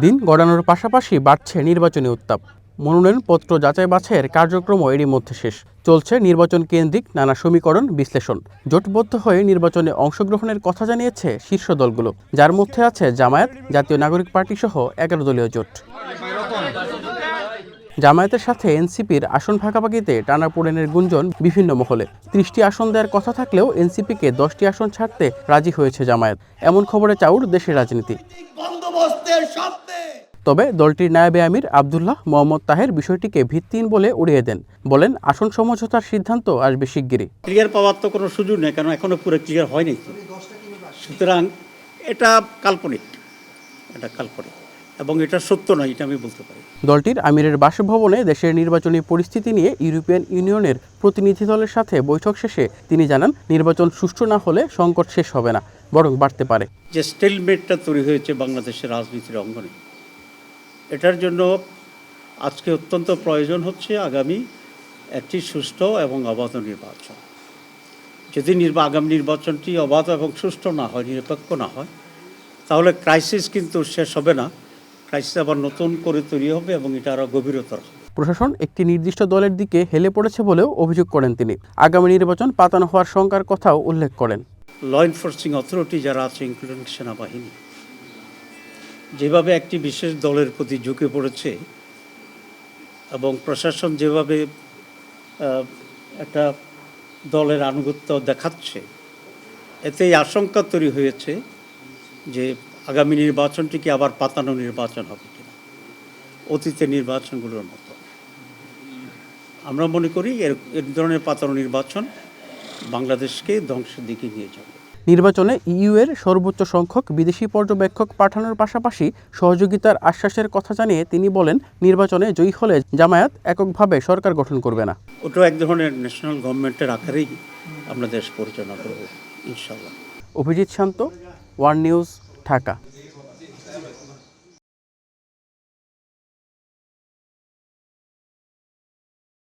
দিন গড়ানোর পাশাপাশি বাড়ছে নির্বাচনী উত্তাপ। মনোনয়নপত্র যাচাই বাছাইয়ের কার্যক্রমও এরই মধ্যে শেষ। চলছে নির্বাচন কেন্দ্রিক নানা সমীকরণ বিশ্লেষণ। জোটবদ্ধ হয়ে নির্বাচনে অংশগ্রহণের কথা জানিয়েছে শীর্ষ দলগুলো, যার মধ্যে আছে জামায়াত, জাতীয় নাগরিক পার্টি সহ 11 দলীয় জোট। জামায়াতের সাথে এনসিপির আসন ভাগাভাগিতে টানাপোড়েনের গুঞ্জন বিভিন্ন মহলে। 30টি আসন দেওয়ার কথা থাকলেও এনসিপিকে 10টি আসন ছাড়তে রাজি হয়েছে জামায়াত। এমন খবরে চাউর দেশের রাজনীতি। তবে দলটির নায়েবে আমির আব্দুল্লাহ মোহাম্মদ তাহের বিষয়টিকে ভিত্তিহীন বলে উড়িয়ে দেন। বলেন, আসন সমঝোতার সিদ্ধান্ত আসবে শিগগিরই। ক্লিয়ার পাওয়ার তো কোনো সুযোগ নেই, কারণ এখনো পুরো ক্লিয়ার হয়নি। সুতরাং এটা কাল্পনিক, এবং এটা সত্য নয়, এটা আমি বলতে পারি। দলটির আমিরের বাসভবনে দেশের নির্বাচনী পরিস্থিতি নিয়ে ইউরোপিয়ান ইউনিয়নের প্রতিনিধি দলের সাথে বৈঠক শেষে তিনি জানান, নির্বাচন সুষ্ঠু না হলে সংকট শেষ হবে না, বরং বাড়তে পারে। যে স্টেলমেটটা তৈরি হয়েছে বাংলাদেশের রাজনীতির অঙ্গনে, এটার জন্য আজকে অত্যন্ত প্রয়োজন হচ্ছে আগামী একটি সুষ্ঠু এবং অবাধ নির্বাচন। যদি আগামী নির্বাচনটি অবাধ এবং সুষ্ঠু না হয়, নিরপেক্ষ না হয়, তাহলে ক্রাইসিস কিন্তু শেষ হবে না, ক্রাইসিস আবার নতুন করে তৈরি হবে এবং এটা আরও গভীরতর হবে। প্রশাসন একটি নির্দিষ্ট দলের দিকে হেলে পড়েছে বলেও অভিযোগ করেন তিনি। আগামী নির্বাচন পাতানো হওয়ার শঙ্কার কথাও উল্লেখ করেন। ল এনফোর্সিং অথরিটি যারা আছে, ইনক্লুডিং সেনাবাহিনী, যেভাবে একটি বিশেষ দলের প্রতি ঝুঁকে পড়েছে এবং প্রশাসন যেভাবে একটা দলের আনুগত্য দেখাচ্ছে, এতেই আশঙ্কা তৈরি হয়েছে যে আগামী নির্বাচনটি কি আবার পাতানো নির্বাচন হবে কিনা, অতীতের নির্বাচনগুলোর মতো। আমরা মনে করি এর ধরনের পাতানো নির্বাচন বাংলাদেশকে ধ্বংসের দিকে নিয়ে যাবে। নির্বাচনে ইইউ এর সর্বোচ্চ সংখ্যক বিদেশি পর্যবেক্ষক পাঠানোর পাশাপাশি সহযোগিতার আশ্বাসের কথা জানিয়ে তিনি বলেন, নির্বাচনে জয়ী হলে জামায়াত এককভাবে সরকার গঠন করবে না। ওটাও এক ধরনের ন্যাশনাল গভর্নমেন্টের আকারেই আমরা দেশ পরিচালনা করব ইনশাআল্লাহ। অভিজিৎ শান্ত, ওয়ান নিউজ, ঢাকা।